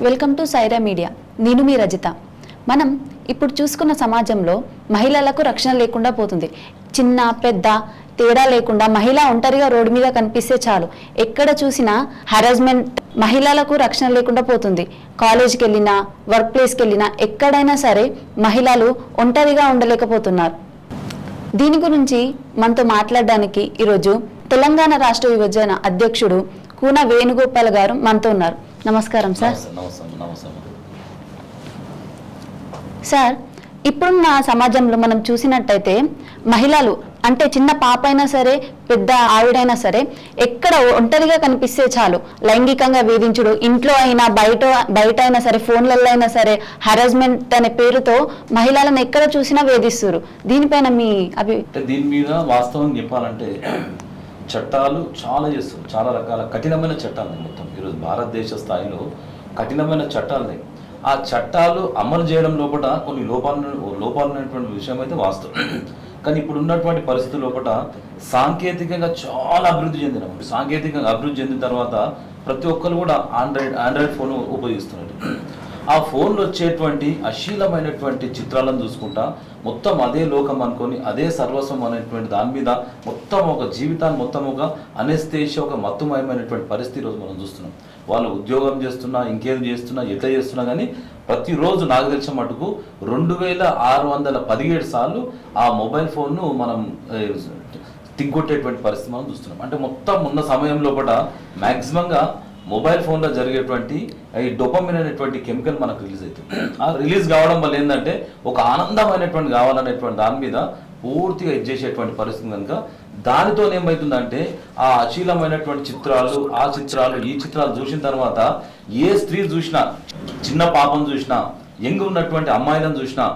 Welcome to Sye Raa media. నేను మీ రజిత. మనం ఇప్పుడు చూసుకున్న సమాజంలో మహిళలకు రక్షణ లేకుండా పోతుంది. చిన్న పెద్ద తేడా లేకుండా మహిళ ఒంటరిగా రోడ్డు మీద కనిపిస్తే చాలు, ఎక్కడ చూసినా హరాస్మెంట్, మహిళలకు రక్షణ లేకుండా పోతుంది. కాలేజ్కి వెళ్ళినా, వర్క్ ప్లేస్కి వెళ్ళినా, ఎక్కడైనా సరే మహిళలు ఒంటరిగా ఉండలేకపోతున్నారు. దీని గురించి మనతో మాట్లాడడానికి ఈరోజు తెలంగాణ రాష్ట్ర విభజన అధ్యక్షుడు కూన వేణుగోపాల్ గారు మనతో ఉన్నారు. నమస్కారం సార్. సార్, ఇప్పుడున్న సమాజంలో మనం చూసినట్టయితే మహిళలు అంటే చిన్న పాప అయినా సరే, పెద్ద ఆవిడైనా సరే, ఎక్కడ ఒంటరిగా కనిపిస్తే చాలు లైంగికంగా వేధించుడు, ఇంట్లో అయినా బయట అయినా సరే, ఫోన్లలో అయినా సరే హరాస్మెంట్ అనే పేరుతో మహిళలను ఎక్కడ చూసినా వేధిస్తారు. దీనిపైన మీ దీని మీద వాస్తవం చెప్పాలంటే చట్టాలు చాలా చేస్తారు, చాలా రకాల కఠినమైన చట్టాలు మొత్తం ఈరోజు భారతదేశ స్థాయిలో కఠినమైన చట్టాలని. ఆ చట్టాలు అమలు చేయడం లోపల కొన్ని లోపాలు ఉన్నటువంటి విషయం అయితే వాస్తవం. కానీ ఇప్పుడు ఉన్నటువంటి పరిస్థితుల లోపల సాంకేతికంగా చాలా అభివృద్ధి చెందినాం. సాంకేతికంగా అభివృద్ధి చెందిన తర్వాత ప్రతి ఒక్కరు కూడా ఆండ్రాయిడ్ ఫోన్ ఉపయోగిస్తున్నారు. ఆ ఫోన్లో వచ్చేటువంటి అశ్లీలమైనటువంటి చిత్రాలను చూసుకుంటా మొత్తం అదే లోకం అనుకొని, అదే సర్వస్వం అనేటువంటి దాని మీద మొత్తం ఒక జీవితాన్ని మొత్తం ఒక అనెస్థేషియా, ఒక మత్తుమయమైనటువంటి పరిస్థితి ఈరోజు మనం చూస్తున్నాం. వాళ్ళు ఉద్యోగం చేస్తున్నా, ఇంకేం చేస్తున్నా, ఎట్లా చేస్తున్నా కానీ ప్రతిరోజు నాకు తెలిసిన మటుకు 2617 సార్లు ఆ మొబైల్ ఫోన్ను మనం తిగ్గొట్టేటువంటి పరిస్థితి మనం చూస్తున్నాం. అంటే మొత్తం ఉన్న సమయం లోపల మ్యాక్సిమంగా మొబైల్ ఫోన్లో జరిగేటువంటి ఈ డోపమిన్ అనేటువంటి కెమికల్ మనకు రిలీజ్ అవుతుంది. ఆ రిలీజ్ కావడం వల్ల ఏంటంటే ఒక ఆనందమైనటువంటి కావాలనేటువంటి దాని మీద పూర్తిగా ఇచ్చేసేటువంటి పరిస్థితి కనుక దానితో ఏమవుతుందంటే ఆ అశ్లీలమైనటువంటి చిత్రాలు, ఆ చిత్రాలు, ఈ చిత్రాలు చూసిన తర్వాత ఏ స్త్రీ చూసినా, చిన్న పాపను చూసినా, యంగ్ ఉన్నటువంటి అమ్మాయిలను చూసినా,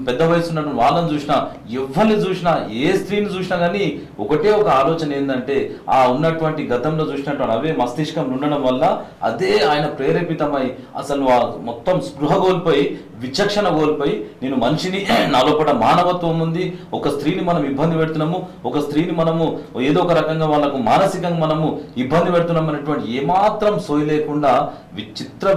పెద్ద వయసు ఉన్నటువంటి వాళ్ళని చూసినా, ఎవరిని చూసినా, ఏ స్త్రీని చూసినా కానీ ఒకటే ఒక ఆలోచన ఏంటంటే ఆ ఉన్నటువంటి గతంలో చూసినటువంటి అవే మస్తిష్కం ఉండడం వల్ల అదే ఆయన ప్రేరేపితమై అసలు మొత్తం స్పృహ కోల్పోయి, విచక్షణ కోల్పోయి, నేను మనిషిని, నాలోపట మానవత్వం ఉంది, ఒక స్త్రీని మనం ఇబ్బంది పెడుతున్నాము, ఒక స్త్రీని మనము ఏదో ఒక రకంగా వాళ్ళకు మానసికంగా మనము ఇబ్బంది పెడుతున్నాం అనేటువంటి ఏమాత్రం సోయి లేకుండా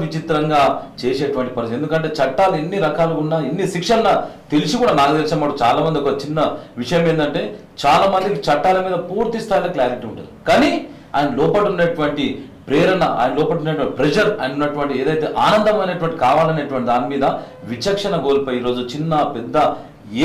విచిత్రంగా చేసేటువంటి పరిస్థితి. ఎందుకంటే చట్టాలు ఎన్ని రకాలుగా ఉన్నా, ఎన్ని శిక్షలు తెలిసి కూడా నాకు తెలిసిన మాట చాలా మంది ఒక చిన్న విషయం ఏంటంటే చాలా మందికి చట్టాల మీద పూర్తి స్థాయిలో క్లారిటీ ఉంటుంది, కానీ ఆయన లోపల ఉన్నటువంటి ప్రేరణ, ఆయన లోపల ఉన్నటువంటి ప్రెషర్, ఆయన ఉన్నటువంటి ఏదైతే ఆనందమైనటువంటి కావాలనేటువంటి దాని మీద విచక్షణ కోల్పోయి ఈరోజు చిన్న పెద్ద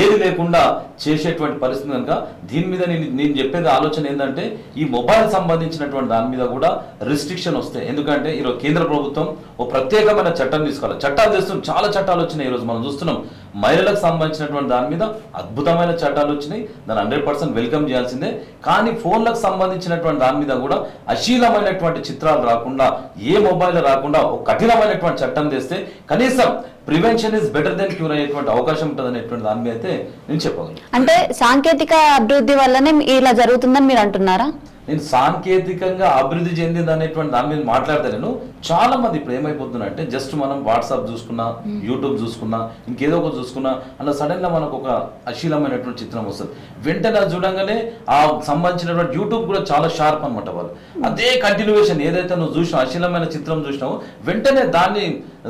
ఏది లేకుండా చేసేటువంటి పరిస్థితి కనుక దీని మీద నేను చెప్పేది ఆలోచన ఏంటంటే ఈ మొబైల్ సంబంధించినటువంటి దాని మీద కూడా రిస్ట్రిక్షన్ వస్తాయి. ఎందుకంటే ఈరోజు కేంద్ర ప్రభుత్వం ఒక ప్రత్యేకమైన చట్టం తీసుకోవాలి. చట్టాలు చేస్తున్నాం, చాలా చట్టాలు వచ్చినాయి. ఈరోజు మనం చూస్తున్నాం మహిళలకు సంబంధించినటువంటి దాని మీద అద్భుతమైన చట్టాలు వచ్చినాయి, దాన్ని 100% వెల్కమ్ చేయాల్సిందే. కానీ ఫోన్లకు సంబంధించినటువంటి దాని మీద కూడా అశ్లీలమైనటువంటి చిత్రాలు రాకుండా, ఏ మొబైల్ రాకుండా ఒక కఠినమైనటువంటి చట్టం తెస్తే కనీసం prevention is better than cure అయ్యేటువంటి అవకాశం ఉంటుంది అనేటువంటి దాని మీద అయితే నేను చెప్పగలను. అంటే సాంకేతిక అభివృద్ధి వల్లనే ఇలా జరుగుతుందని మీరు అంటున్నారా? నేను సాంకేతికంగా అభివృద్ధి చెందింది అనేటువంటి దాని మీద మాట్లాడతాను. చాలా మంది ఇప్పుడు ఏమైపోతుందంటే జస్ట్ మనం వాట్సాప్ చూసుకున్నా, యూట్యూబ్ చూసుకున్నా, ఇంకేదో ఒకటి చూసుకున్నా అలా సడన్ గా మనకు ఒక అశ్లీలమైనటువంటి చిత్రం వస్తుంది. వెంటనే చూడంగానే ఆ సంబంధించినటువంటి యూట్యూబ్ కూడా చాలా షార్ప్ అనమాట. వాళ్ళు అదే కంటిన్యూషన్ ఏదైతే నువ్వు చూసినావు, అశ్లీలమైన చిత్రం చూసినావు, వెంటనే దాన్ని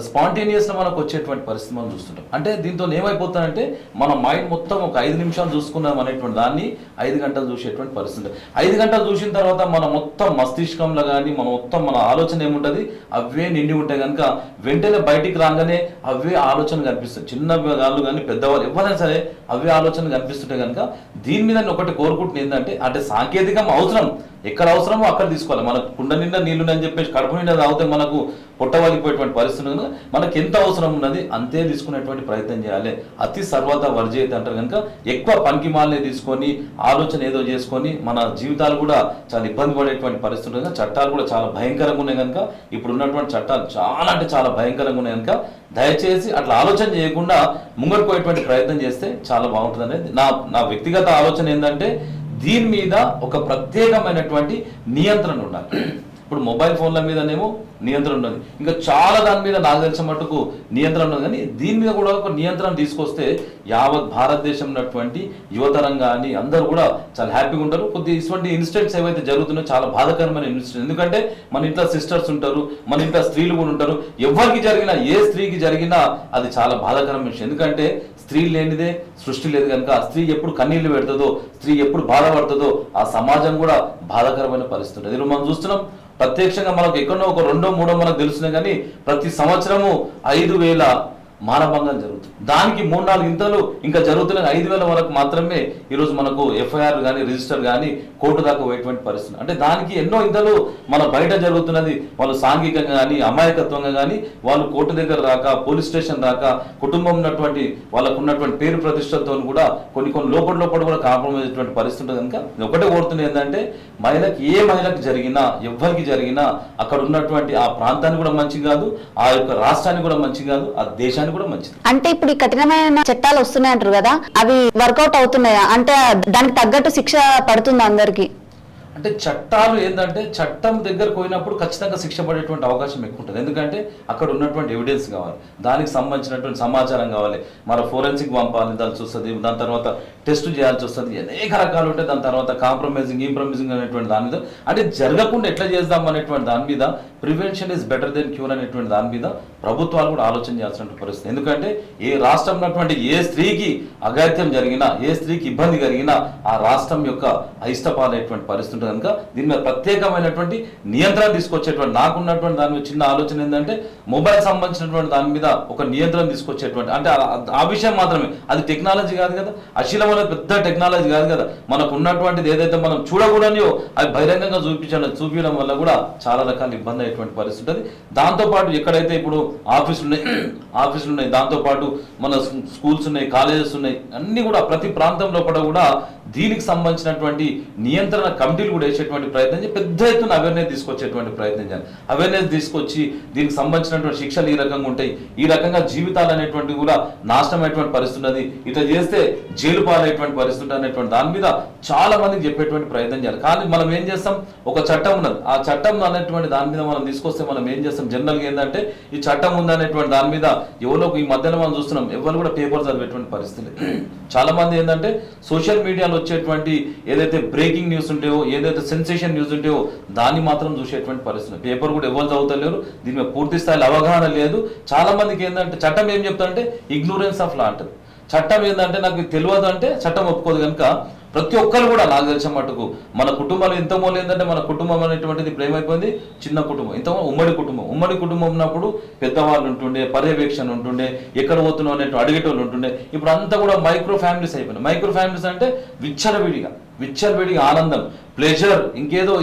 స్పాంటేనియస్ గా మనకు వచ్చేటువంటి పరిస్థితి మనం చూస్తుంటాం. అంటే దీంతో ఏమైపోతుందంటే మన మైండ్ మొత్తం ఒక 5 నిమిషాలు చూసుకున్నాం అనేటువంటి దాన్ని 5 గంటలు చూసేటువంటి పరిస్థితి. 5 గంటలు చూసిన తర్వాత మన మొత్తం మస్తిష్కంలో కానీ మన ఆలోచన ఏముంటుంది, అవే నిండి ఉంటాయి కనుక వెంటనే బయటికి రాగానే అవే ఆలోచన కనిపిస్తాయి. చిన్న వాళ్ళు కానీ పెద్దవాళ్ళు ఎవరైనా సరే అవే ఆలోచన కనిపిస్తుంటాయి కనుక దీని మీద ఒకటి కోరుకుంటుంది ఏంటంటే, అంటే సాంకేతికం అవసరం, ఎక్కడ అవసరమో అక్కడ తీసుకోవాలి. మనకు కుండ నిండా నీళ్లు అని చెప్పేసి కడుపు నిండా తాగితే మనకు పొట్టవలిపోయేటువంటి పరిస్థితి కనుక మనకు ఎంత అవసరం ఉన్నది అంతే తీసుకునేటువంటి ప్రయత్నం చేయాలి. అతి సర్వత వర్జయిత అంటారు కనుక ఎక్కువ పనికి మాలనే తీసుకొని ఆలోచన ఏదో చేసుకొని మన జీవితాలు కూడా చాలా ఇబ్బంది పడేటువంటి పరిస్థితి కనుక చట్టాలు కూడా చాలా భయంకరంగా ఉన్నాయి కనుక ఇప్పుడు ఉన్నటువంటి చట్టాలు చాలా అంటే చాలా భయంకరంగా ఉన్నాయి కనుక దయచేసి అట్లా ఆలోచన చేయకుండా ముంగడిపోయేటువంటి ప్రయత్నం చేస్తే చాలా బాగుంటుంది అనేది నా వ్యక్తిగత ఆలోచన. ఏంటంటే దీని మీద ఒక ప్రత్యేకమైనటువంటి నియంత్రణ ఉండాలి. ఇప్పుడు మొబైల్ ఫోన్ల మీదనేమో నియంత్రణ ఉన్నది, ఇంకా చాలా దాని మీద నాకు తెలిసిన మట్టుకు నియంత్రణ ఉన్నది. కానీ దీని మీద కూడా ఒక నియంత్రణ తీసుకొస్తే యావత్ భారతదేశం ఉన్నటువంటి యువతరం కానీ అందరూ కూడా చాలా హ్యాపీగా ఉంటారు. కొద్ది ఇటువంటి ఇన్సిడెంట్స్ ఏవైతే జరుగుతున్నాయో చాలా బాధాకరమైన ఇన్సిడెంట్. ఎందుకంటే మన ఇంట్లో సిస్టర్స్ ఉంటారు, మన ఇంట్లో స్త్రీలు కూడా ఉంటారు. ఎవరికి జరిగినా, ఏ స్త్రీకి జరిగినా అది చాలా బాధాకరమైన విషయం. ఎందుకంటే స్త్రీ లేనిదే సృష్టి లేదు కనుక స్త్రీ ఎప్పుడు కన్నీళ్లు పెడుతుందో, స్త్రీ ఎప్పుడు బాధపడుతుందో ఆ సమాజం కూడా బాధాకరమైన పరిస్థితి ఉంటుంది. ఇది మనం చూస్తున్నాం. ప్రత్యక్షంగా మనకు ఎక్కడో ఒక 2, 3 మనకు తెలుస్తున్నాయి. కానీ ప్రతి సంవత్సరము 5,000 మానభంగం జరుగుతుంది. దానికి 3-4 ఇంతలు ఇంకా జరుగుతున్నాయి. 5,000 వరకు మాత్రమే ఈరోజు మనకు ఎఫ్ఐఆర్ కానీ రిజిస్టర్ కానీ కోర్టు దాకా పోయేటువంటి పరిస్థితి. అంటే దానికి ఎన్నో ఇంతలు మన బయట జరుగుతున్నది. వాళ్ళు సాంఘికంగా కానీ అమాయకత్వంగా కానీ వాళ్ళు కోర్టు దగ్గర రాక, పోలీస్ స్టేషన్ రాక, కుటుంబం ఉన్నటువంటి వాళ్ళకు ఉన్నటువంటి పేరు ప్రతిష్టతో కూడా కొన్ని లోపల కూడా కాంప్రమైజ్ అయ్యేటువంటి పరిస్థితి ఉంటుంది. కనుక ఒకటే కోరుతున్నది ఏంటంటే ఏ మహిళకు జరిగినా, ఎవరికి జరిగినా అక్కడ ఉన్నటువంటి ఆ ప్రాంతానికి కూడా మంచి కాదు, ఆ యొక్క రాష్ట్రానికి కూడా మంచి కాదు, ఆ దేశానికి కూడా మంచిది. అంటే ఇప్పుడు ఈ కఠినమైన చట్టాలు వస్తున్నాయి అంటారు కదా, అవి వర్కౌట్ అవుతున్నాయా? అంటే దానికి తగ్గట్టు శిక్ష పడుతుందా అందరికి? అంటే చట్టాలు ఏంటంటే చట్టం దగ్గరకు పోయినప్పుడు ఖచ్చితంగా శిక్ష పడేటువంటి అవకాశం ఎక్కువ ఉంటుంది. ఎందుకంటే అక్కడ ఉన్నటువంటి ఎవిడెన్స్ కావాలి, దానికి సంబంధించినటువంటి సమాచారం కావాలి, మన ఫోరెన్సిక్ పంపాలి, దాన్ని చూస్తుంది, దాని తర్వాత టెస్ట్ చేయాల్సి వస్తుంది, అనేక రకాలు ఉంటాయి. దాని తర్వాత కాంప్రమైజింగ్ అనేటువంటి దాని మీద, అంటే జరగకుండా ఎట్లా చేద్దాం అనేటువంటి దాని మీద, prevention is better than cure అనేటువంటి దాని మీద ప్రభుత్వాలు కూడా ఆలోచన చేయాల్సిన పరిస్థితి. ఎందుకంటే ఏ రాష్ట్రం ఉన్నటువంటి ఏ స్త్రీకి అఘాయిత్యం జరిగినా, ఏ స్త్రీకి ఇబ్బంది కలిగినా ఆ రాష్ట్రం యొక్క అయిష్టపాలైనటువంటి పరిస్థితి ఉంటుంది. కనుక దీని మీద ప్రత్యేకమైనటువంటి నియంత్రణ తీసుకొచ్చేటువంటి, నాకున్నటువంటి దాని మీద చిన్న ఆలోచన ఏంటంటే మొబైల్ సంబంధించినటువంటి దాని మీద ఒక నియంత్రణ తీసుకొచ్చేటువంటి, అంటే ఆ విషయం మాత్రమే, అది టెక్నాలజీ కాదు కదా, అశీలం అనేది పెద్ద టెక్నాలజీ కాదు కదా, మనకు ఉన్నటువంటిది ఏదైతే మనం చూడకూడనియో అవి బహిరంగంగా చూపించడం వల్ల కూడా చాలా రకాల ఇబ్బంది అయ్యేటువంటి పరిస్థితి ఉంటుంది. దాంతోపాటు ఎక్కడైతే ఇప్పుడు ఆఫీసులు ఉన్నాయి, దాంతోపాటు మన స్కూల్స్ ఉన్నాయి, కాలేజెస్ ఉన్నాయి, అన్ని కూడా ప్రతి ప్రాంతంలో కూడా దీనికి సంబంధించినటువంటి నియంత్రణ కమిటీలు కూడా వేసేటువంటి ప్రయత్నం చేసి పెద్ద ఎత్తున అవేర్నెస్ తీసుకొచ్చేటువంటి ప్రయత్నం చేయాలి. అవేర్నెస్ తీసుకొచ్చి దీనికి సంబంధించినటువంటి శిక్షలు ఈ రకంగా ఉంటాయి, ఈ రకంగా జీవితాలు అనేటువంటి కూడా నాశనం అయ్యేటువంటి పరిస్థితి ఉన్నది, ఇట్లా చేస్తే జైలు పాలయ్యేటువంటి పరిస్థితి అనేటువంటి దాని మీద చాలా మందికి చెప్పేటువంటి ప్రయత్నం చేయాలి. కానీ మనం ఏం చేస్తాం, ఒక చట్టం ఉన్నది, ఆ చట్టం అనేటువంటి దాని మీద మనం తీసుకొస్తే మనం ఏం చేస్తాం, జనరల్గా ఏంటంటే ఈ చట్టం ఉందనేటువంటి దాని మీద ఎవరో ఈ మధ్యలో మనం చూస్తున్నాం, ఎవరు కూడా పేపర్ చదివేటువంటి పరిస్థితి. చాలా మంది ఏంటంటే సోషల్ మీడియాలో వచ్చేటువంటి ఏదైతే బ్రేకింగ్ న్యూస్ ఉంటాయో, ఏదైతే సెన్సేషన్ న్యూస్ ఉంటాయో దాన్ని మాత్రం చూసేటువంటి పరిస్థితి. పేపర్ కూడా ఎవరు చదువుతలేరు, దీని మీద పూర్తి స్థాయిలో అవగాహన లేదు. చాలా మందికి ఏంటంటే చట్టం ఏం చెప్తారంటే ఇగ్నోరెన్స్ ఆఫ్ లా అంటారు. చట్టం ఏంటంటే నాకు తెలియదు అంటే చట్టం ఒప్పుకోదు. కనుక ప్రతి ఒక్కరు కూడా నాకు తెలిసిన మటుకు మన కుటుంబాలు ఇంతమూలు ఏంటంటే మన కుటుంబం అనేటువంటిది ఇప్పుడు ఏమైపోయింది, చిన్న కుటుంబం, ఇంతమో ఉమ్మడి కుటుంబం ఉన్నప్పుడు పెద్దవాళ్ళు ఉంటుండే, పర్యవేక్షణ ఉంటుండే, ఎక్కడ పోతున్నావు అనేటు అడిగేటోళ్ళు ఉంటుండే. ఇప్పుడు అంతా కూడా మైక్రో ఫ్యామిలీస్ అయిపోయినాయి. మైక్రో ఫ్యామిలీస్ అంటే విచ్చలవిడిగా ఆనందం, ప్లెజర్,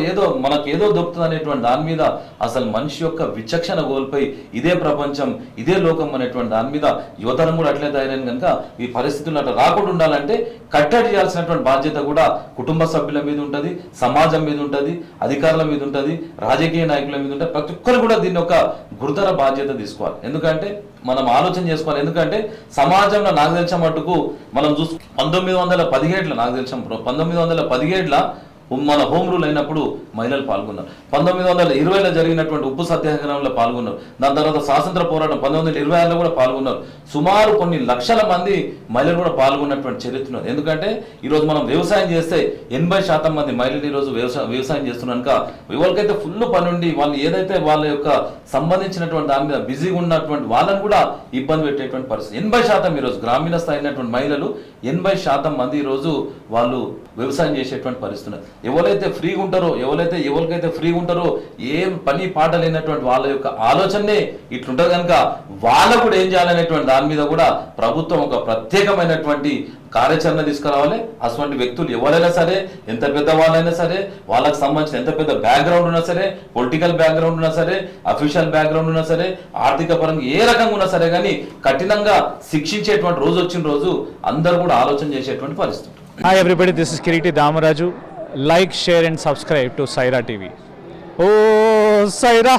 ఏదో మనకేదో దొరుకుతుంది అనేటువంటి దాని మీద అసలు మనిషి యొక్క విచక్షణ కోల్పోయి ఇదే ప్రపంచం, ఇదే లోకం అనేటువంటి దాని మీద యువతరం కూడా అట్లే తయారైంది. కనుక ఈ పరిస్థితులు అట్లా రాకుండా ఉండాలంటే కట్టడి చేయాల్సినటువంటి బాధ్యత కూడా కుటుంబ సభ్యుల మీద ఉంటుంది, సమాజం మీద ఉంటుంది, అధికారుల మీద ఉంటుంది, రాజకీయ నాయకుల మీద ఉంటుంది. ప్రతి ఒక్కరు కూడా దీన్ని ఒక గురుతర బాధ్యత తీసుకోవాలి. ఎందుకంటే మనం ఆలోచన చేసుకోవాలి. ఎందుకంటే సమాజంలో నాకు తెలిసిన మటుకు మనం 1917 నాకు తెలిసిన 1917 మన హోమ్ రూల్ అయినప్పుడు మహిళలు పాల్గొన్నారు. 1920లో జరిగినటువంటి ఉప్పు సత్యాగ్రహంలో పాల్గొన్నారు. దాని తర్వాత స్వాతంత్ర పోరాటం 1926లో కూడా పాల్గొన్నారు. సుమారు కొన్ని లక్షల మంది మహిళలు కూడా పాల్గొన్నటువంటి చరిత్ర ఉన్నది. ఎందుకంటే ఈరోజు మనం వ్యవసాయం చేస్తే 80% మంది మహిళలు ఈరోజు వ్యవసాయం చేస్తున్నాక ఎవరికైతే ఫుల్ పని ఉండి వాళ్ళు ఏదైతే వాళ్ళ యొక్క సంబంధించినటువంటి దాని మీద బిజీగా ఉన్నటువంటి వాళ్ళని కూడా ఇబ్బంది పెట్టేటువంటి పరిస్థితి. 80% ఈరోజు గ్రామీణ స్థాయి అయినటువంటి మహిళలు 80% మంది ఈరోజు వాళ్ళు వ్యవసాయం చేసేటువంటి పరిస్థితి. ఎవరైతే ఫ్రీగా ఉంటారో, ఎవరికైతే ఫ్రీగా ఉంటారో, ఏం పని పాట లేనటువంటి వాళ్ళ యొక్క ఆలోచనే ఇట్లుంటుంది. కనుక వాళ్ళకు కూడా ఏం చేయాలనేటువంటి దాని మీద కూడా ప్రభుత్వం ఒక ప్రత్యేకమైనటువంటి కార్యాచరణ తీసుకురావాలి. అటువంటి వ్యక్తులు ఎవరైనా సరే, ఎంత పెద్ద వాళ్ళైనా సరే, వాళ్ళకి సంబంధించిన ఎంత పెద్ద బ్యాక్గ్రౌండ్ ఉన్నా సరే, పొలిటికల్ బ్యాక్గ్రౌండ్ ఉన్నా సరే, అఫీషియల్ బ్యాక్గ్రౌండ్ ఉన్నా సరే, ఆర్థిక పరంగా ఏ రకంగా ఉన్నా సరే, కానీ కఠినంగా శిక్షించేటువంటి రోజు వచ్చిన రోజు అందరూ కూడా ఆలోచన చేసేటువంటి పరిస్థితి. Hi everybody, this is Kiriti Damaraju. Like, share and subscribe to Saira TV. Oh, Saira!